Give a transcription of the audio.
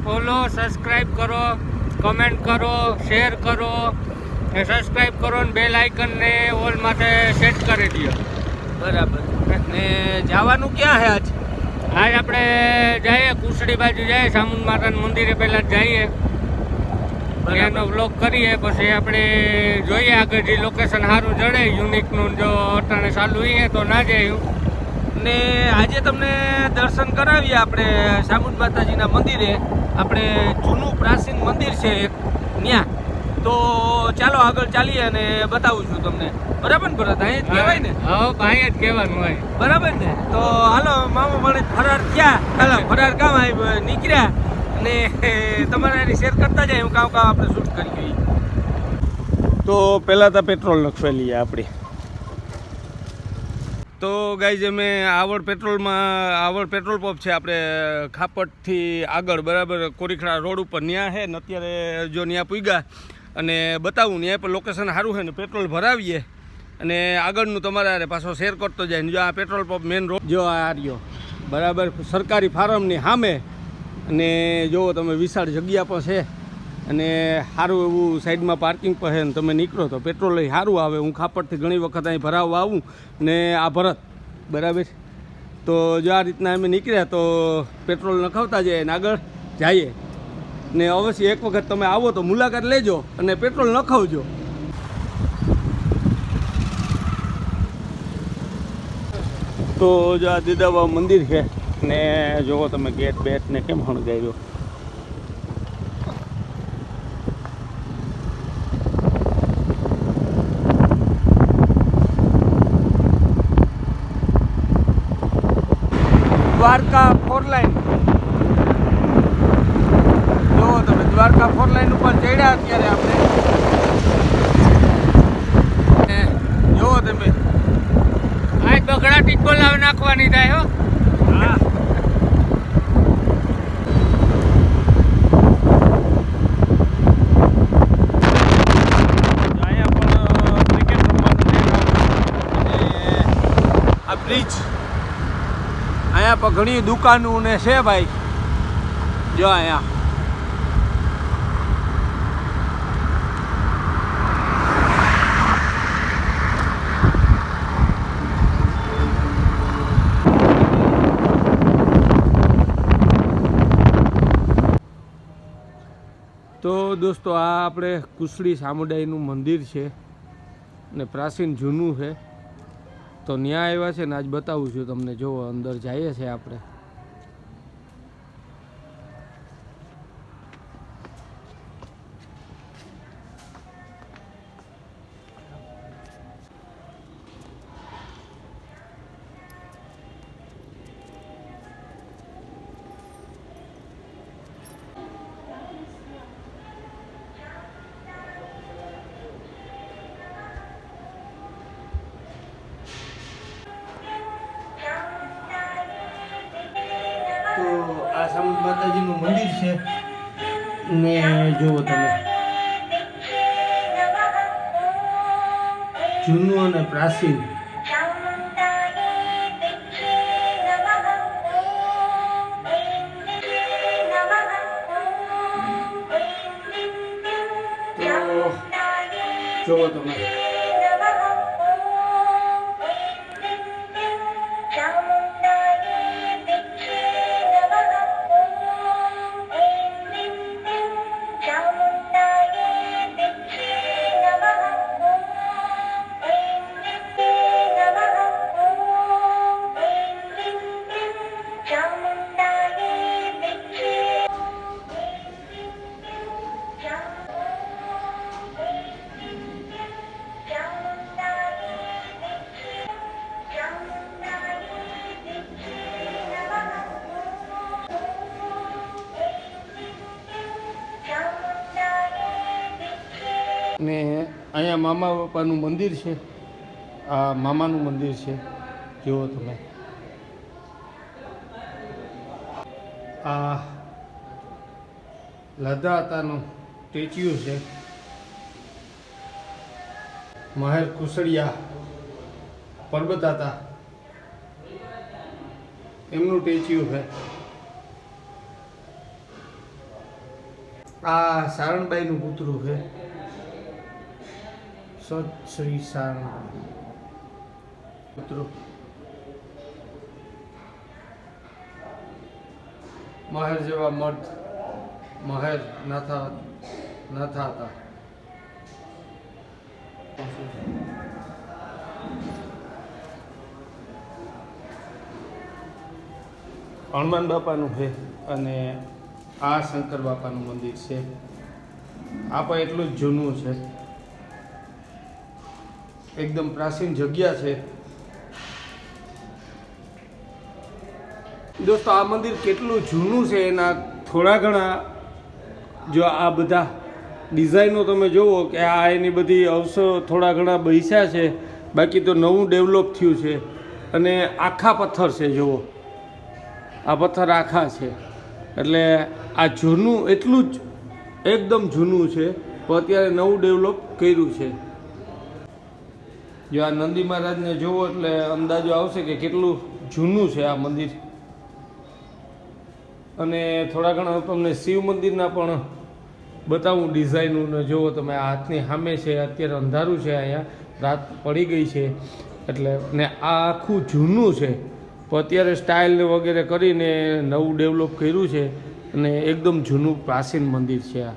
Follow, subscribe કરો, comment કરો, share કરો, સબસ્ક્રાઈબ કરો ને બેલ આઇકન ને ઓલ માટે સેટ કરી દો. બરાબર. ને જવાનું ક્યાં છે આજ? આજ આપણે જઈએ કુસડી બાજુ જઈએ, સામુંડ માતાના મંદિરે પહેલાં જઈએ, એનો વ્લોગ કરીએ, પછી આપણે જોઈએ આગળ જે લોકેશન સારું જડે યુનિકનું. જો અટાણે ચાલુ હોય તો ના જઈએ. ને આજે તમને દર્શન કરાવીએ આપણે સામુંડ માતાજીના મંદિરે. આપણે જૂનું પ્રાચીન મંદિર છે એક ત્યાં. તો ચાલો આગળ ચાલીએ અને બતાવું છું તમને. બરાબર ને ભરત? અહીં જ કહેવાય ને? હા, અહીં જ કહેવાનું હોય. બરાબર ને? તો હાલો મામા મળે ફરાર થયા. હાલો ફરાર કામ આવી નીકળ્યા અને તમારા એની શેર કરતા જાય. હું કામ આપણે શૂટ કરી. તો પહેલાં તો પેટ્રોલ નખવેલી આપણી. તો ગાઈઝ અમે આવડ પેટ્રોલ પંપ છે આપણે ખાપટથી આગળ, બરાબર કોરીખડા રોડ ઉપર. ત્યાં છે ને અત્યારે જો ત્યાં પૂગ્યા અને બતાવું ત્યાં પર લોકેશન સારું છે ને પેટ્રોલ ભરાવીએ અને આગળનું તમારે પાછો શેર કરતો જાય ને. જો આ પેટ્રોલ પંપ મેન રોડ જો આ રહ્યો, બરાબર સરકારી ફાર્મની સામે. અને જુઓ તમે વિશાળ જગ્યા પણ છે અને સારું એવું સાઈડમાં પાર્કિંગ પર છે ને તમે નીકળો તો પેટ્રોલ સારું આવે. હું ખાપટથી ઘણી વખત અહીં ભરાવવા આવું ને આ ભરત, બરાબર. તો જો આ રીતના અમે નીકળ્યા તો પેટ્રોલ નખાવતા જઈએ ને આગળ જઈએ. ને અવશ્ય એક વખત તમે આવો તો મુલાકાત લેજો અને પેટ્રોલ નખાવજો. તો જો આ દીદાબા મંદિર છે ને જુઓ તમે ગેટ બેટ ને કેમ હણગાવ્યો. દ્વારકા 4 લાઈન જો તમે, દ્વારકા 4 લાઈન ઉપર ચડ્યા અત્યારે આપણે. જો તમે આ બગડા ટીપો લાવી નાખવાની થાય હો. હા બ્રિજ અહીંયા પર ઘણી દુકાનો ને છે ભાઈ. જો અહીંયા તો દોસ્તો આ આપણે કુસડી સામુદાયનું મંદિર છે ને પ્રાચીન જૂનું છે. તો ન્યા આવ્યા છે ને આજ બતાવું છું તમને. જો અંદર જઈએ છે આપણે. તો આ સામુંડ માતાજીનું મંદિર છે ને જુઓ તમે જૂનું અને પ્રાચીન. તો જુઓ તમે ને અહીંયા મામા બાપાનું મંદિર છે. આ મામાનું મંદિર છે. જુઓ તમે આ લધાતાનું સ્ટેચ્યુ છે. માહેર કુસડિયા પરબતાતા એમનું સ્ટેચ્યુ છે. આ સારણબાઈનું પુતળું છે. સત શ્રી સારણ પુતળું. મહેર જેવા મર્દ મહેર નાથા હતા. હનુમાન બાપાનું છે અને આ શંકર બાપાનું મંદિર છે. આ પણ એટલું જ જૂનું છે, એકદમ પ્રાચીન જગ્યા છે. દોસ્તો આ મંદિર કેટલું જૂનું છે એના થોડા ઘણા જો આ બધા ડિઝાઇનો તમે જુઓ કે આ એની બધી અવસરો થોડા ઘણા બેસ્યા છે, બાકી તો નવું ડેવલપ થયું છે. અને આખા પથ્થર છે, જુઓ આ પથ્થર આખા છે, એટલે આ જૂનું એટલું જ એકદમ જૂનું છે, પણ અત્યારે નવું ડેવલપ કર્યું છે. જો આ નંદી મહારાજને જુઓ એટલે અંદાજો આવશે કે કેટલું જૂનું છે આ મંદિર. અને થોડા ઘણા તમને શિવ મંદિરના પણ બતાવું ડિઝાઇનોને જુઓ તમે. આ હાથની સામે છે, અત્યારે અંધારું છે, અહીંયા રાત પડી ગઈ છે એટલે. ને આ આખું જૂનું છે, પણ અત્યારે સ્ટાઇલ વગેરે કરીને નવું ડેવલપ કર્યું છે અને એકદમ જૂનું પ્રાચીન મંદિર છે આ.